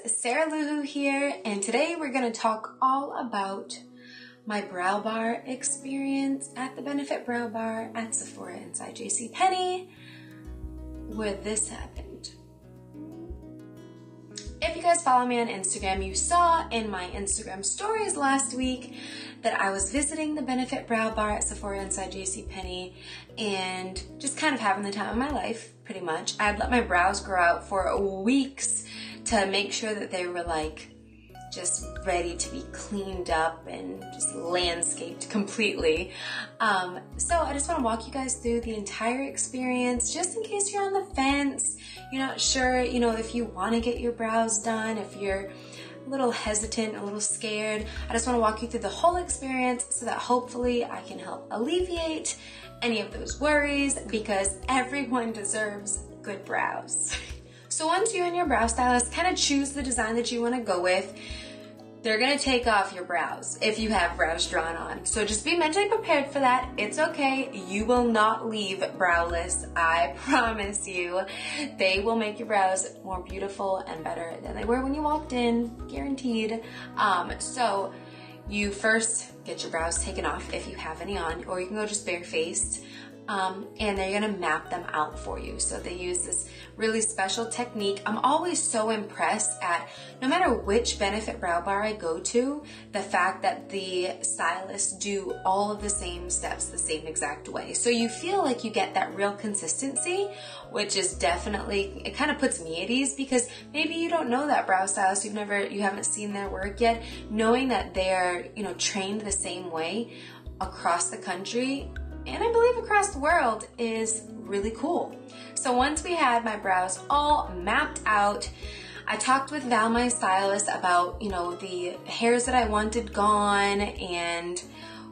Sarah Luhu here, and today we're going to talk all about my brow bar experience at the Benefit BrowBar at Sephora inside JCPenney, where this happened. If you guys follow me on Instagram, you saw in my Instagram stories last week that I was visiting the Benefit BrowBar at Sephora inside JCPenney and just kind of having the time of my life, pretty much. I had let my brows grow out for weeks to make sure that they were like just ready to be cleaned up and just landscaped completely. So I just want to walk you guys through the entire experience, just in case you're on the fence, you're not sure, if you want to get your brows done, if you're a little hesitant, a little scared. I just want to walk you through the whole experience so that hopefully I can help alleviate any of those worries, because everyone deserves good brows. So once you and your brow stylist kind of choose the design that you want to go with, they're going to take off your brows if you have brows drawn on. So just be mentally prepared for that. It's okay. You will not leave browless. I promise you. They will make your brows more beautiful and better than they were when you walked in, guaranteed. So you first get your brows taken off if you have any on, or you can go just barefaced. And they're gonna map them out for you. So they use this really special technique. I'm always so impressed at, no matter which Benefit BrowBar I go to, the fact that the stylists do all of the same steps the same exact way. So you feel like you get that real consistency, which is definitely, it kind of puts me at ease, because maybe you don't know that brow stylist, you haven't seen their work yet. Knowing that they're, trained the same way across the country, and I believe across the world, is really cool. So once we had my brows all mapped out, I talked with Val, my stylist, about, the hairs that I wanted gone, and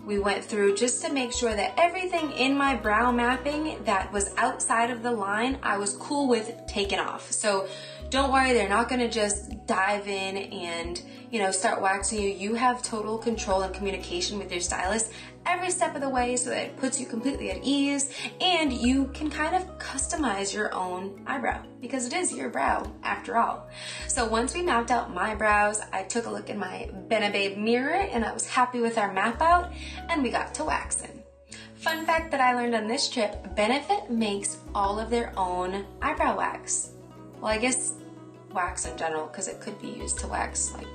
we went through just to make sure that everything in my brow mapping that was outside of the line, I was cool with taking off. So don't worry, they're not gonna just dive in and, start waxing you. You have total control and communication with your stylist every step of the way, so that it puts you completely at ease, and you can kind of customize your own eyebrow, because it is your brow after all. So once we mapped out my brows, I took a look in my Benefit mirror and I was happy with our map out, and we got to waxing. Fun fact that I learned on this trip, Benefit makes all of their own eyebrow wax. Well, I guess wax in general, because it could be used to wax like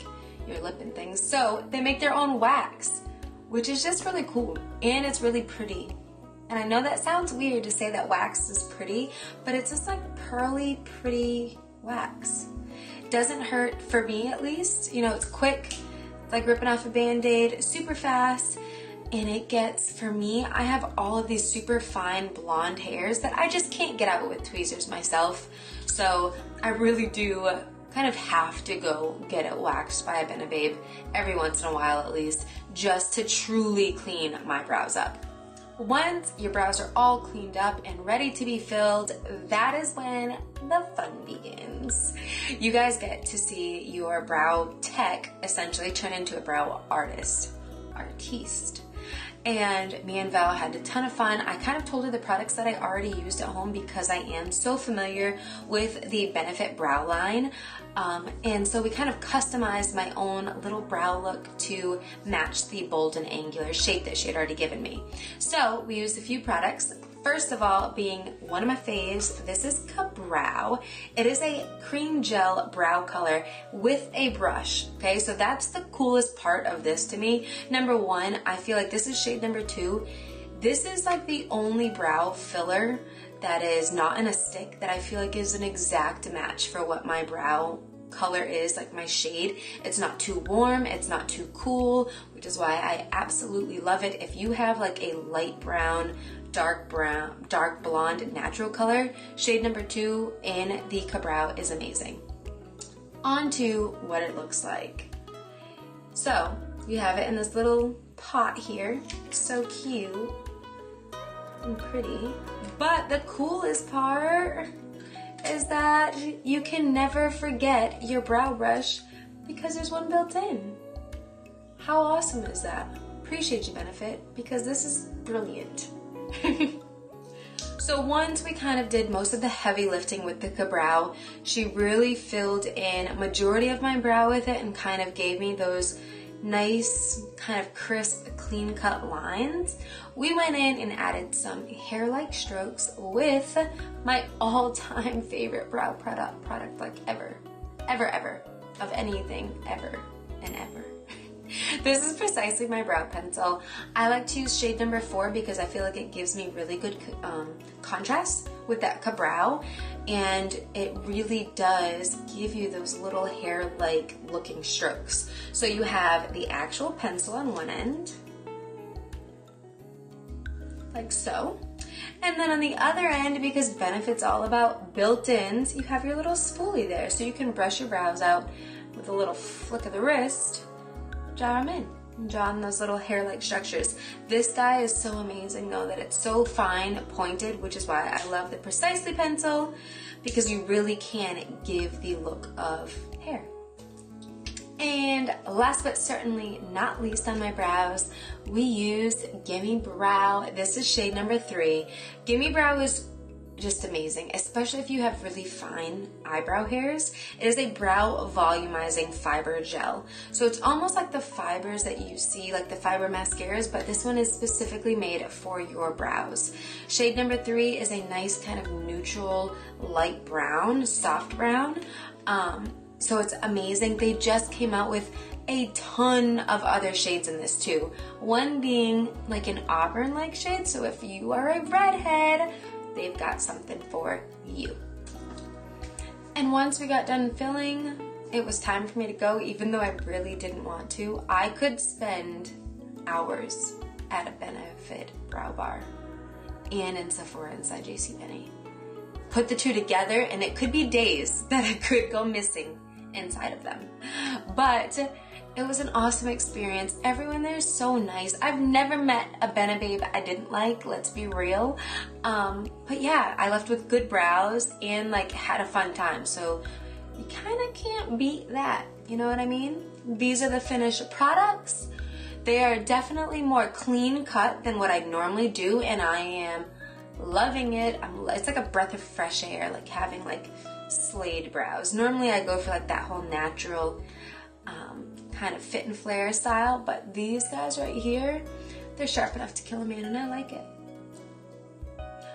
your lip and things. So they make their own wax, which is just really cool, and it's really pretty. And I know that sounds weird to say that wax is pretty, but it's just like pearly, pretty wax. Doesn't hurt, for me at least. It's quick, it's like ripping off a Band-Aid, super fast, and it gets, for me, I have all of these super fine blonde hairs that I just can't get out with tweezers myself. So I really do kind of have to go get it waxed by a Benefit every once in a while at least, just to truly clean my brows up. Once your brows are all cleaned up and ready to be filled, that is when the fun begins. You guys get to see your brow tech essentially turn into a brow artiste. And me and Val had a ton of fun. I kind of told her the products that I already used at home, because I am so familiar with the Benefit brow line. And so we kind of customized my own little brow look to match the bold and angular shape that she had already given me. So we used a few products. First of all, being one of my faves, this is Brow. It is a cream gel brow color with a brush, okay? So that's the coolest part of this to me. Number one, I feel like this is shade number 2. This is like the only brow filler that is not in a stick that I feel like is an exact match for what my brow color is, like my shade. It's not too warm, it's not too cool, which is why I absolutely love it. If you have like a light brown, dark blonde natural color, shade number 2 in the Brow is amazing. On to what it looks like. So you have it in this little pot here. It's so cute and pretty. But the coolest part is that you can never forget your brow brush, because there's one built in. How awesome is that? Appreciate you, Benefit, because this is brilliant. So once we kind of did most of the heavy lifting with the brow, she really filled in majority of my brow with it and kind of gave me those nice, kind of crisp, clean cut lines. We went in and added some hair-like strokes with my all-time favorite brow product like ever, of anything, ever and ever. This is precisely my brow pencil. I like to use shade number 4 because I feel like it gives me really good contrast with that brow, and it really does give you those little hair-like looking strokes. So you have the actual pencil on one end, like so. And then on the other end, because Benefit's all about built-ins, you have your little spoolie there, so you can brush your brows out with a little flick of the wrist, draw them in, and draw in those little hair-like structures. This guy is so amazing though, that it's so fine pointed, which is why I love the Precisely pencil, because you really can give the look of hair. And last but certainly not least on my brows, we used Gimme Brow. This is shade number 3. Gimme Brow is just amazing, especially if you have really fine eyebrow hairs. It is a brow volumizing fiber gel. So it's almost like the fibers that you see, like the fiber mascaras, but this one is specifically made for your brows. Shade number 3 is a nice kind of neutral light brown, soft brown. So it's amazing. They just came out with a ton of other shades in this too. One being like an auburn-like shade, so if you are a redhead, they've got something for you. And once we got done filling, it was time for me to go, even though I really didn't want to. I could spend hours at a Benefit BrowBar and in Sephora inside JCPenney. Put the two together and it could be days that I could go missing inside of them. But it was an awesome experience. Everyone there is so nice. I've never met a Benebabe I didn't like, let's be real. But yeah, I left with good brows and like had a fun time. So you kind of can't beat that. You know what I mean? These are the finished products. They are definitely more clean cut than what I normally do, and I am loving it. It's like a breath of fresh air, like having like slayed brows. Normally I go for like that whole natural kind of fit and flare style, but these guys right here, they're sharp enough to kill a man, and I like it.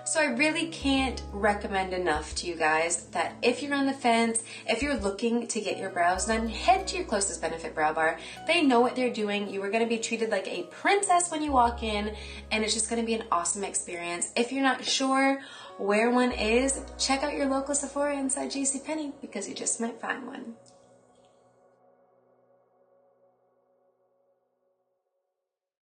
So I really can't recommend enough to you guys that if you're on the fence, if you're looking to get your brows done, head to your closest Benefit BrowBar. They know what they're doing. You are going to be treated like a princess when you walk in, and it's just going to be an awesome experience. If you're not sure where one is, check out your local Sephora inside JCPenney, because you just might find one.